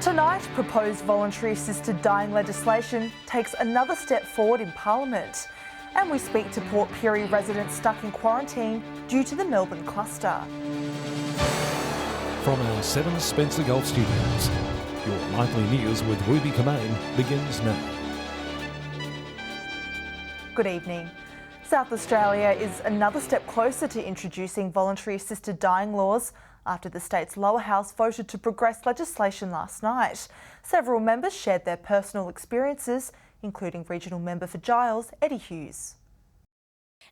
Tonight, proposed voluntary assisted dying legislation takes another step forward in Parliament. And we speak to Port Pirie residents stuck in quarantine due to the Melbourne cluster. From our 7 Spencer Golf Studios, your nightly news with Ruby Kamain begins now. Good evening. South Australia is another step closer to introducing voluntary assisted dying laws after the state's lower house voted to progress legislation last night. Several members shared their personal experiences, including regional member for Giles, Eddie Hughes.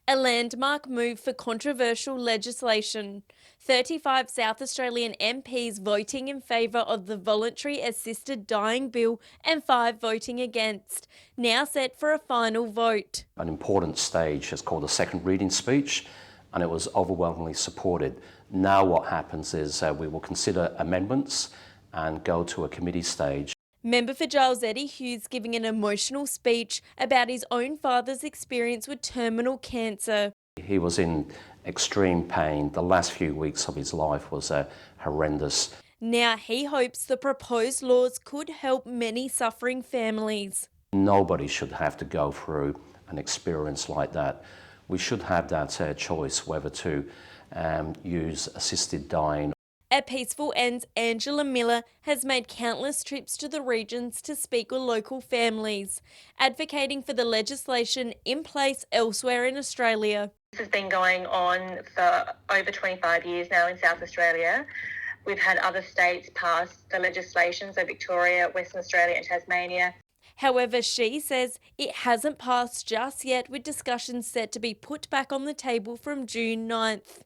A landmark move for controversial legislation. 35 South Australian MPs voting in favour of the voluntary assisted dying bill and 5 voting against. Now set for a final vote. An important stage is called a second reading speech, and it was overwhelmingly supported. Now what happens is we will consider amendments and go to a committee stage. Member for Giles, Eddie Hughes, giving an emotional speech about his own father's experience with terminal cancer. He was in extreme pain. The last few weeks of his life was horrendous. Now he hopes the proposed laws could help many suffering families. Nobody should have to go through an experience like that. We should have that choice whether to use assisted dying. At Peaceful Ends, Angela Miller has made countless trips to the regions to speak with local families, advocating for the legislation in place elsewhere in Australia. This has been going on for over 25 years now in South Australia. We've had other states pass the legislation, so Victoria, Western Australia and Tasmania. However, she says it hasn't passed just yet, with discussions set to be put back on the table from June 9th.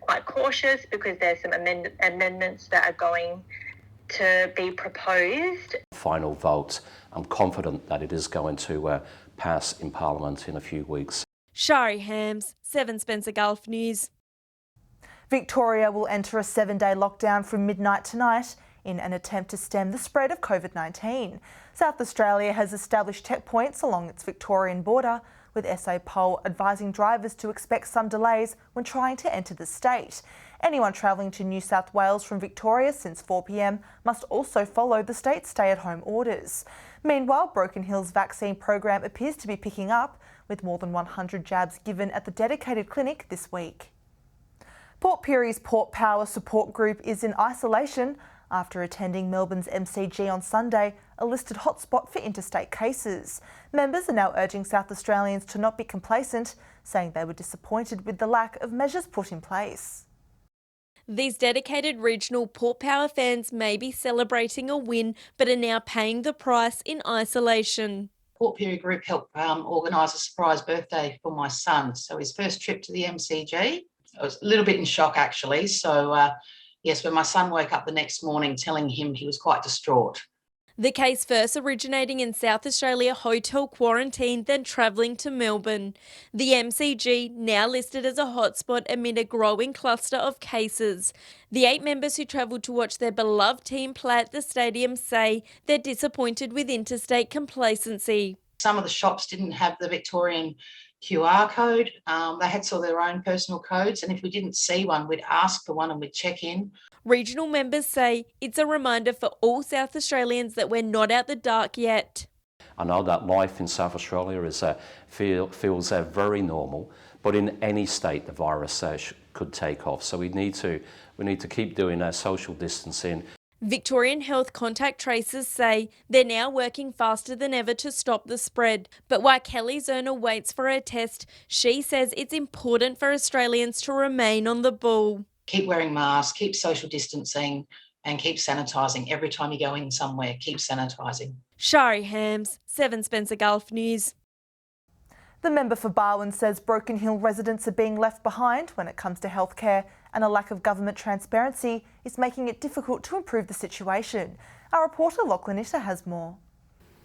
Quite cautious because there's some amendments that are going to be proposed. Final vote. I'm confident that it is going to pass in Parliament in a few weeks. Shari Hams, 7 Spencer Gulf News. Victoria will enter a 7-day lockdown from midnight tonight in an attempt to stem the spread of COVID-19. South Australia has established checkpoints along its Victorian border, with SA Poll advising drivers to expect some delays when trying to enter the state. Anyone travelling to New South Wales from Victoria since 4 p.m. must also follow the state's stay-at-home orders. Meanwhile, Broken Hill's vaccine program appears to be picking up, with more than 100 jabs given at the dedicated clinic this week. Port Pirie's Port Power Support Group is in isolation after attending Melbourne's MCG on Sunday, a listed hotspot for interstate cases. Members are now urging South Australians to not be complacent, saying they were disappointed with the lack of measures put in place. These dedicated regional Port Power fans may be celebrating a win, but are now paying the price in isolation. Port Pirie Group helped organise a surprise birthday for my son. So his first trip to the MCG, I was a little bit in shock actually. So yes, when my son woke up the next morning telling him, he was quite distraught. The case first originating in South Australia hotel quarantine, then travelling to Melbourne. The MCG now listed as a hotspot amid a growing cluster of cases. The 8 members who travelled to watch their beloved team play at the stadium say they're disappointed with interstate complacency. Some of the shops didn't have the Victorian QR code. They had their own personal codes, and if we didn't see one, we'd ask for one and we'd check in. Regional members say it's a reminder for all South Australians that we're not out the dark yet. I know that life in South Australia is feels very normal, but in any state the virus could take off. So we need to keep doing our social distancing. Victorian Health contact tracers say they're now working faster than ever to stop the spread. But while Kelly Zerner waits for her test, she says it's important for Australians to remain on the ball. Keep wearing masks, keep social distancing and keep sanitising. Every time you go in somewhere, keep sanitising. Shari Hams, 7 Spencer Gulf News. The member for Barwon says Broken Hill residents are being left behind when it comes to healthcare, and a lack of government transparency is making it difficult to improve the situation. Our reporter Lachlan Itter has more.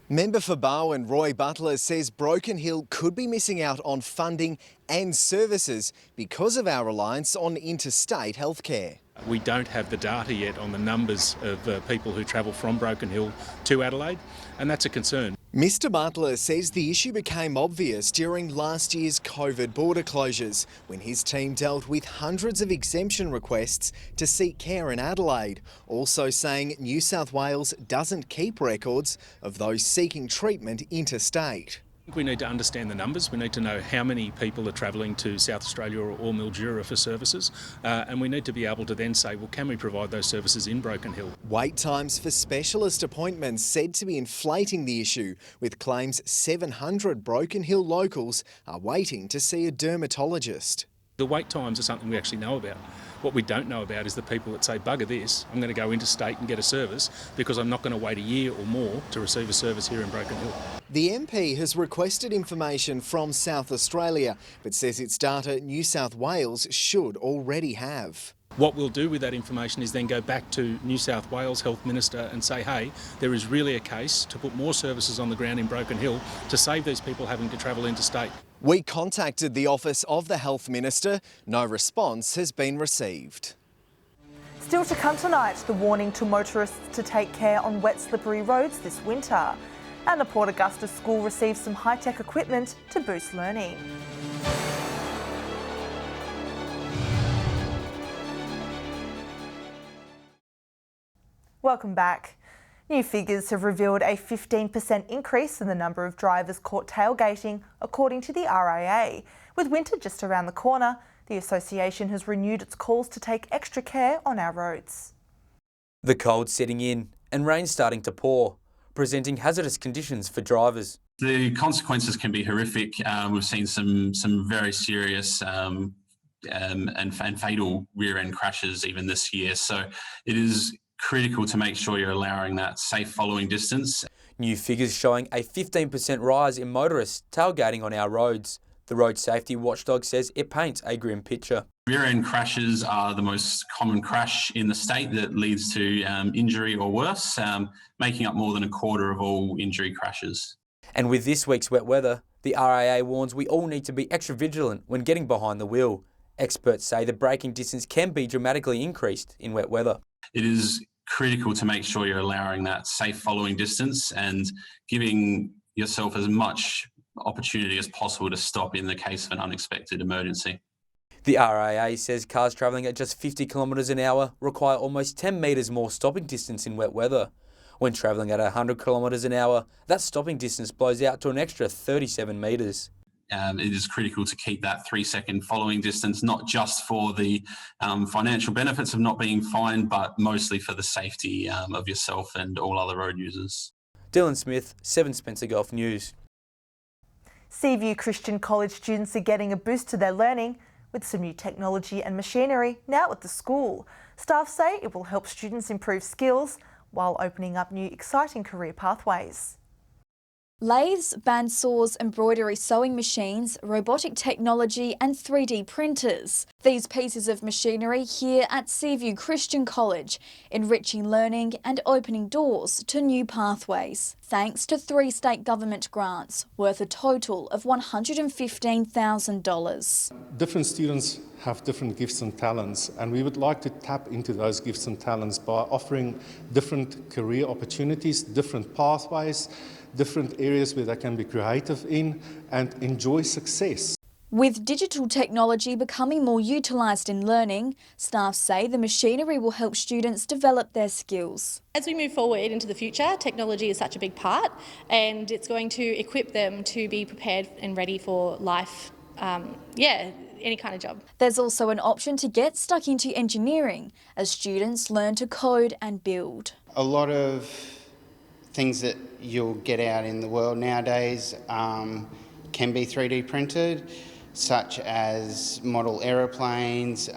Member for Barwon, Roy Butler, says Broken Hill could be missing out on funding and services because of our reliance on interstate healthcare. We don't have the data yet on the numbers of people who travel from Broken Hill to Adelaide, and that's a concern. Mr Butler says the issue became obvious during last year's COVID border closures, when his team dealt with hundreds of exemption requests to seek care in Adelaide, also saying New South Wales doesn't keep records of those seeking treatment interstate. We need to understand the numbers. We need to know how many people are travelling to South Australia or Mildura for services, and we need to be able to then say, well, can we provide those services in Broken Hill? Wait times for specialist appointments said to be inflating the issue, with claims 700 Broken Hill locals are waiting to see a dermatologist. The wait times are something we actually know about. What we don't know about is the people that say, bugger this, I'm going to go interstate and get a service because I'm not going to wait a year or more to receive a service here in Broken Hill. The MP has requested information from South Australia, but says it's data New South Wales should already have. What we'll do with that information is then go back to New South Wales Health Minister and say, hey, there is really a case to put more services on the ground in Broken Hill to save these people having to travel interstate. We contacted the office of the Health Minister. No response has been received. Still to come tonight, the warning to motorists to take care on wet, slippery roads this winter. And the Port Augusta School receives some high-tech equipment to boost learning. Welcome back. New figures have revealed a 15% increase in the number of drivers caught tailgating, according to the RIA. With winter just around the corner, the association has renewed its calls to take extra care on our roads. The cold setting in and rain starting to pour, presenting hazardous conditions for drivers. The consequences can be horrific. We've seen some very serious and fatal rear-end crashes even this year. So it is critical to make sure you're allowing that safe following distance. New figures showing a 15% rise in motorists tailgating on our roads. The road safety watchdog says it paints a grim picture. Rear-end crashes are the most common crash in the state that leads to injury or worse, making up more than a quarter of all injury crashes. And with this week's wet weather, the RIA warns we all need to be extra vigilant when getting behind the wheel. Experts say the braking distance can be dramatically increased in wet weather. It is critical to make sure you're allowing that safe following distance and giving yourself as much opportunity as possible to stop in the case of an unexpected emergency. The RIA says cars travelling at just 50 kilometres an hour require almost 10 metres more stopping distance in wet weather. When travelling at 100 kilometres an hour, that stopping distance blows out to an extra 37 metres. It is critical to keep that 3-second following distance, not just for the financial benefits of not being fined, but mostly for the safety of yourself and all other road users. Dylan Smith, 7 Spencer Golf News. Seaview Christian College students are getting a boost to their learning with some new technology and machinery now at the school. Staff say it will help students improve skills while opening up new exciting career pathways. Lathes, bandsaws, embroidery sewing machines, robotic technology and 3D printers. These pieces of machinery here at Seaview Christian College, enriching learning and opening doors to new pathways, thanks to 3 state government grants worth a total of $115,000. Different students have different gifts and talents, and we would like to tap into those gifts and talents by offering different career opportunities, different pathways, different areas where they can be creative in and enjoy success. With digital technology becoming more utilised in learning, staff say the machinery will help students develop their skills. As we move forward into the future, technology is such a big part and it's going to equip them to be prepared and ready for life, any kind of job. There's also an option to get stuck into engineering as students learn to code and build. A lot of things that you'll get out in the world nowadays can be 3D printed, such as model aeroplanes,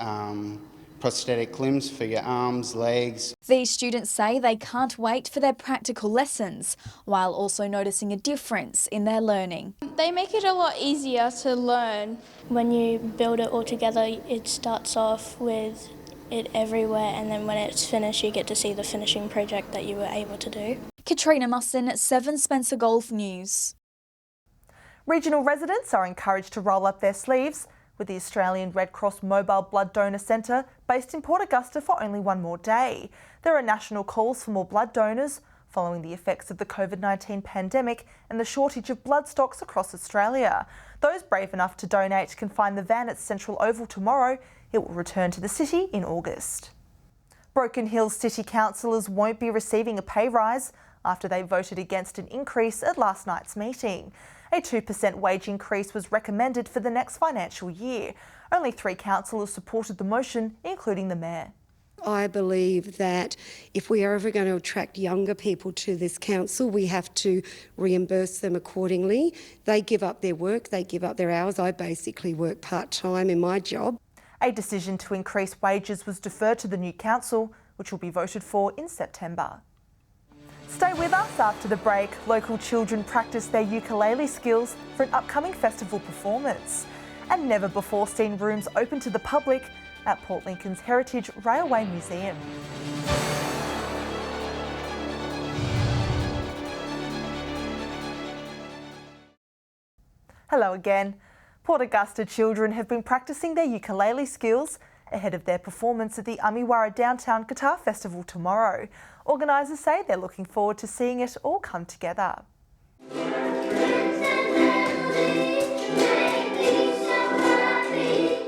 prosthetic limbs for your arms, legs. These students say they can't wait for their practical lessons, while also noticing a difference in their learning. They make it a lot easier to learn. When you build it all together, it starts off with it everywhere, and then when it's finished, you get to see the finishing project that you were able to do. Katrina Musson, 7 Spencer Golf News. Regional residents are encouraged to roll up their sleeves with the Australian Red Cross Mobile Blood Donor Centre based in Port Augusta for only one more day. There are national calls for more blood donors following the effects of the COVID-19 pandemic and the shortage of blood stocks across Australia. Those brave enough to donate can find the van at Central Oval tomorrow. It will return to the city in August. Broken Hill City councillors won't be receiving a pay rise after they voted against an increase at last night's meeting. A 2% wage increase was recommended for the next financial year. Only 3 councillors supported the motion, including the mayor. I believe that if we are ever going to attract younger people to this council, we have to reimburse them accordingly. They give up their work, they give up their hours. I basically work part-time in my job. A decision to increase wages was deferred to the new council, which will be voted for in September. Stay with us after the break. Local children practice their ukulele skills for an upcoming festival performance. And never before seen rooms open to the public at Port Lincoln's Heritage Railway Museum. Hello again. Port Augusta children have been practicing their ukulele skills ahead of their performance at the Amiwara Downtown Guitar Festival tomorrow. Organisers say they're looking forward to seeing it all come together.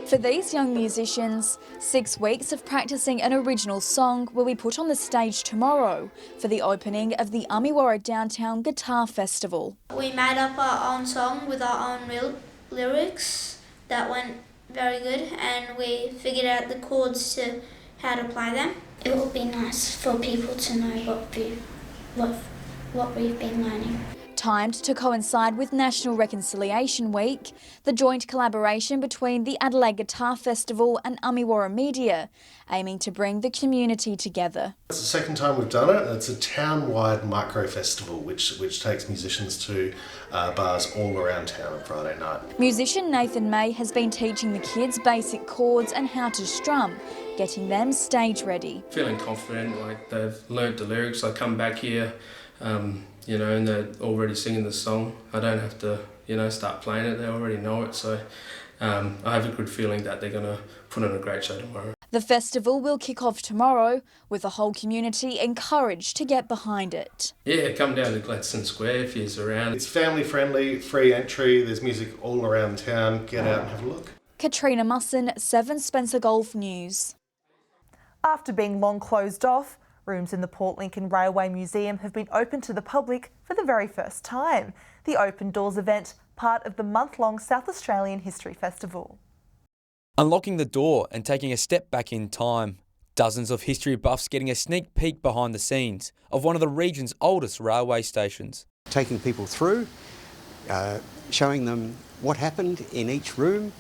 For these young musicians, 6 weeks of practicing an original song will be put on the stage tomorrow for the opening of the Amiwara Downtown Guitar Festival. We made up our own song with our own lyrics that went very good, and we figured out the chords to how to play them. It will be nice for people to know what we've been learning. Timed to coincide with National Reconciliation Week, the joint collaboration between the Adelaide Guitar Festival and Amiwara Media, aiming to bring the community together. It's the second time we've done it. It's a town-wide micro festival which takes musicians to bars all around town on Friday night. Musician Nathan May has been teaching the kids basic chords and how to strum, getting them stage ready. Feeling confident, like they've learnt the lyrics. I come back here, and they're already singing the song. I don't have to, start playing it. They already know it. So I have a good feeling that they're going to put on a great show tomorrow. The festival will kick off tomorrow, with the whole community encouraged to get behind it. Yeah, come down to Gladstone Square if you're around. It's family friendly, free entry. There's music all around town. Get out and have a look. Katrina Musson, 7 Spencer Golf News. After being long closed off, rooms in the Port Lincoln Railway Museum have been open to the public for the very first time. The Open Doors event, part of the month-long South Australian History Festival. Unlocking the door and taking a step back in time. Dozens of history buffs getting a sneak peek behind the scenes of one of the region's oldest railway stations. Taking people through, showing them what happened in each room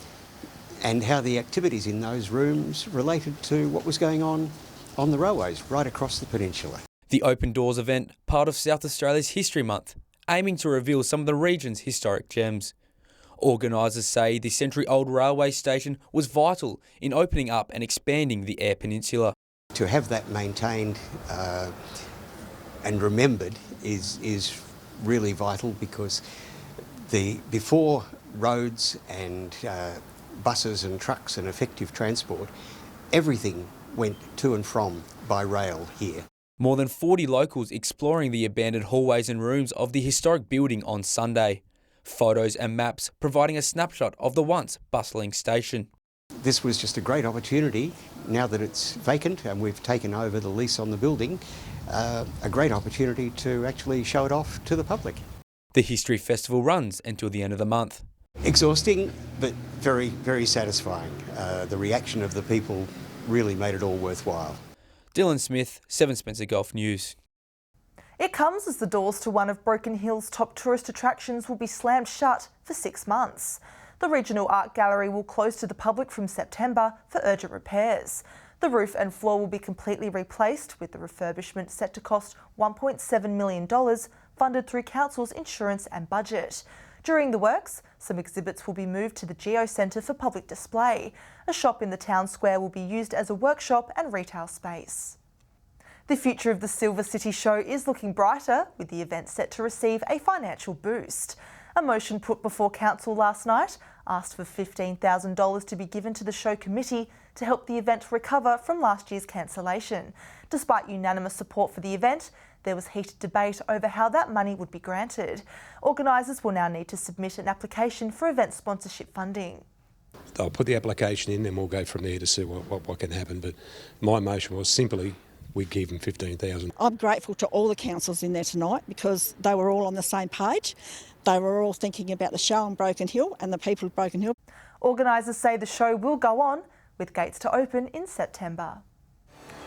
and how the activities in those rooms related to what was going on the railways right across the peninsula. The Open Doors event, part of South Australia's History Month, aiming to reveal some of the region's historic gems. Organisers say the century-old railway station was vital in opening up and expanding the Eyre Peninsula. To have that maintained and remembered is really vital, because before roads and buses and trucks and effective transport, everything went to and from by rail here. More than 40 locals exploring the abandoned hallways and rooms of the historic building on Sunday. Photos and maps providing a snapshot of the once bustling station. This was just a great opportunity, now that it's vacant and we've taken over the lease on the building, a great opportunity to actually show it off to the public. The History Festival runs until the end of the month. Exhausting, but very, very satisfying. The reaction of the people really made it all worthwhile. Dylan Smith, 7 Spencer Golf News. It comes as the doors to one of Broken Hill's top tourist attractions will be slammed shut for 6 months. The regional art gallery will close to the public from September for urgent repairs. The roof and floor will be completely replaced, with the refurbishment set to cost $1.7 million, funded through council's insurance and budget. During the works, some exhibits will be moved to the Geo Centre for public display. A shop in the town square will be used as a workshop and retail space. The future of the Silver City show is looking brighter, with the event set to receive a financial boost. A motion put before council last night asked for $15,000 to be given to the show committee to help the event recover from last year's cancellation. Despite unanimous support for the event, there was heated debate over how that money would be granted. Organisers will now need to submit an application for event sponsorship funding. They'll put the application in and we'll go from there to see what can happen. But my motion was simply we give them $15,000. I'm grateful to all the councils in there tonight because they were all on the same page. They were all thinking about the show in Broken Hill and the people of Broken Hill. Organisers say the show will go on, with gates to open in September.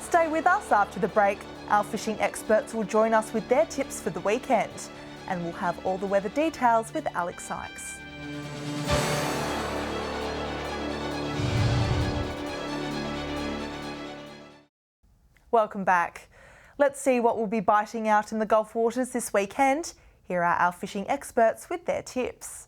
Stay with us after the break. Our fishing experts will join us with their tips for the weekend. And we'll have all the weather details with Alex Sykes. Welcome back. Let's see what will be biting out in the Gulf waters this weekend. Here are our fishing experts with their tips.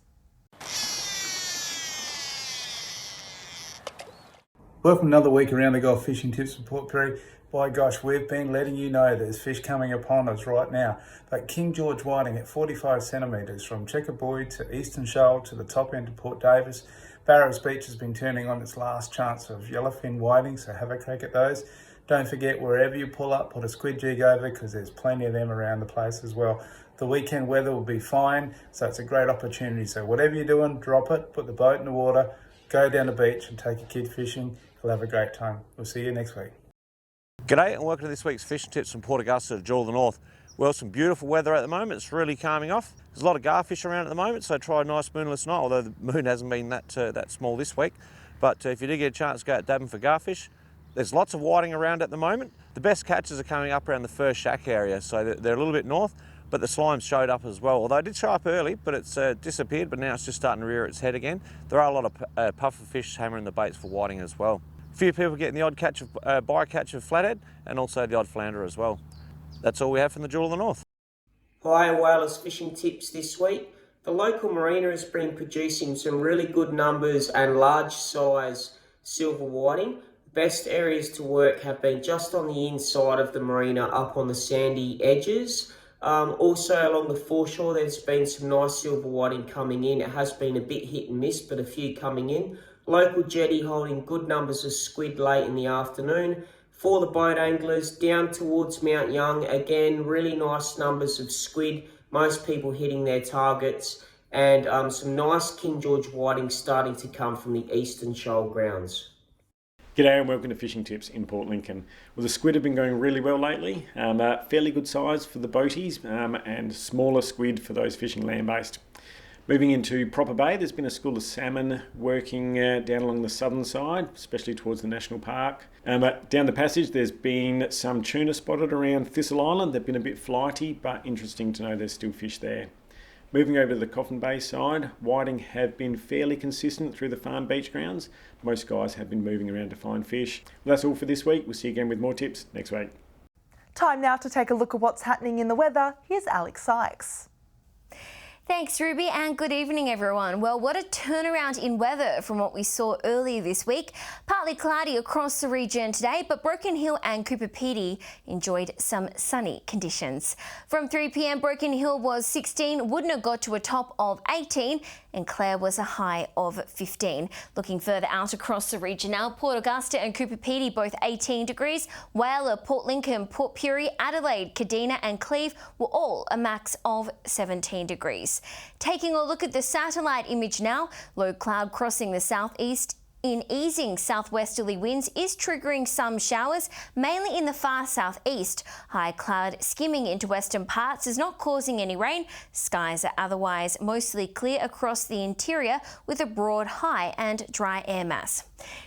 Welcome another week around the Gulf Fishing Tips from Port Pirie. By gosh, we've been letting you know there's fish coming upon us right now. But King George whiting at 45 centimetres from Checker Buoy to Eastern Shoal to the top end of Port Davis. Barrows Beach has been turning on its last chance of yellowfin whiting, so have a crack at those. Don't forget, wherever you pull up, put a squid jig over because there's plenty of them around the place as well. The weekend weather will be fine, so it's a great opportunity. So whatever you're doing, drop it, put the boat in the water, go down the beach and take your kid fishing. You'll have a great time. We'll see you next week. G'day and welcome to this week's Fishing Tips from Port Augusta to Jewel of the North. Well, some beautiful weather at the moment. It's really calming off. There's a lot of garfish around at the moment, so try a nice moonless night, although the moon hasn't been that small this week. But if you do get a chance to go out dabbing for garfish, there's lots of whiting around at the moment. The best catches are coming up around the first shack area, so they're a little bit north, but the slime showed up as well. Although it did show up early, but it's disappeared, but now it's just starting to rear its head again. There are a lot of puffer fish hammering the baits for whiting as well. A few people getting the odd catch of bycatch of flathead and also the odd flounder as well. That's all we have from the Jewel of the North. Hi, Whalers Fishing Tips this week. The local marina has been producing some really good numbers and large size silver whiting. Best areas to work have been just on the inside of the marina, up on the sandy edges. Also along the foreshore, there's been some nice silver whiting coming in. It has been a bit hit and miss, but a few coming in. Local jetty holding good numbers of squid late in the afternoon. For the boat anglers, down towards Mount Young, again, really nice numbers of squid. Most people hitting their targets. And some nice King George whiting starting to come from the Eastern Shoal grounds. G'day and welcome to Fishing Tips in Port Lincoln. Well, the squid have been going really well lately. Fairly good size for the boaties and smaller squid for those fishing land-based. Moving into Proper Bay, there's been a school of salmon working down along the southern side, especially towards the National Park. Down the passage, there's been some tuna spotted around Thistle Island. They've been a bit flighty, but interesting to know there's still fish there. Moving over to the Coffin Bay side, whiting have been fairly consistent through the farm beach grounds. Most guys have been moving around to find fish. Well, that's all for this week. We'll see you again with more tips next week. Time now to take a look at what's happening in the weather. Here's Alex Sykes. Thanks, Ruby, and good evening, everyone. Well, what a turnaround in weather from what we saw earlier this week. Partly cloudy across the region today, but Broken Hill and Cooper Pedy enjoyed some sunny conditions. From 3 p.m, Broken Hill was 16, Woodner got to a top of 18, and Clare was a high of 15. Looking further out across the region now, Port Augusta and Cooper Pedy both 18 degrees. Whyalla, Port Lincoln, Port Pirie, Adelaide, Kadina and Cleve were all a max of 17 degrees. Taking a look at the satellite image now, low cloud crossing the southeast in easing southwesterly winds is triggering some showers, mainly in the far southeast. High cloud skimming into western parts is not causing any rain. Skies are otherwise mostly clear across the interior with a broad high and dry air mass.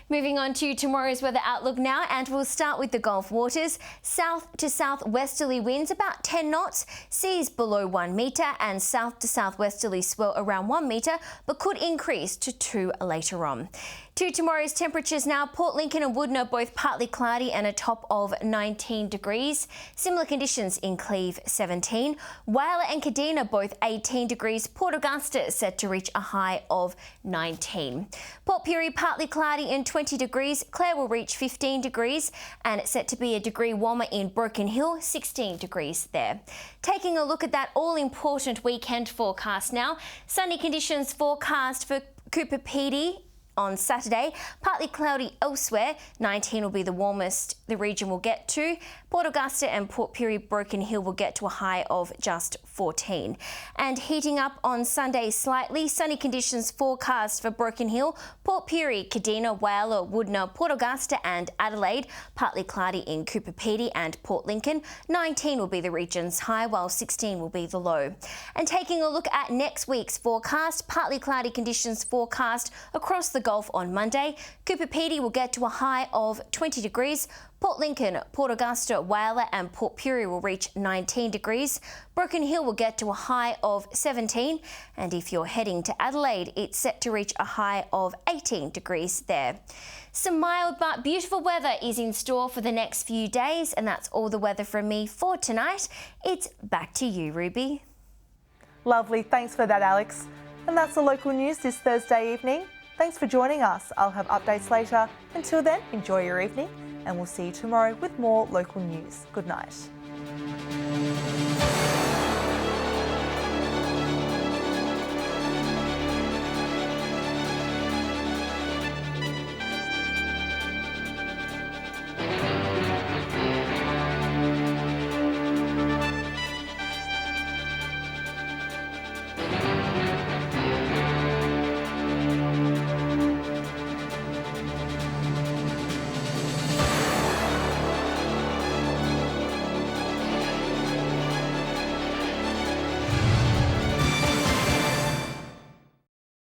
Moving on to tomorrow's weather outlook now, and we'll start with the Gulf waters. South to southwesterly winds about 10 knots, seas below 1 metre, and south to southwesterly swell around 1 metre, but could increase to 2 later on. To tomorrow's temperatures now, Port Lincoln and Woodner both partly cloudy and a top of 19 degrees. Similar conditions in Cleve, 17. Whyalla and Kadina both 18 degrees. Port Augusta set to reach a high of 19. Port Pirie partly cloudy and 20 degrees. Clare will reach 15 degrees, and it's set to be a degree warmer in Broken Hill, 16 degrees there. Taking a look at that all-important weekend forecast now. Sunny conditions forecast for Cooper Pedy on Saturday, partly cloudy elsewhere. 19 will be the warmest the region will get to. Port Augusta and Port Pirie Broken Hill will get to a high of just 14. And heating up on Sunday slightly, sunny conditions forecast for Broken Hill, Port Pirie, Kadina, Whyalla, Woodner, Port Augusta and Adelaide. Partly cloudy in Cooper Pedy and Port Lincoln. 19 will be the region's high, while 16 will be the low. And taking a look at next week's forecast, partly cloudy conditions forecast across the Gulf on Monday. Cooper Pedy will get to a high of 20 degrees. Port Lincoln, Port Augusta, Whyalla and Port Pirie will reach 19 degrees. Broken Hill will get to a high of 17. And if you're heading to Adelaide, it's set to reach a high of 18 degrees there. Some mild but beautiful weather is in store for the next few days, and that's all the weather from me for tonight. It's back to you, Ruby. Lovely, thanks for that, Alex. And that's the local news this Thursday evening. Thanks for joining us. I'll have updates later. Until then, enjoy your evening, and we'll see you tomorrow with more local news. Good night.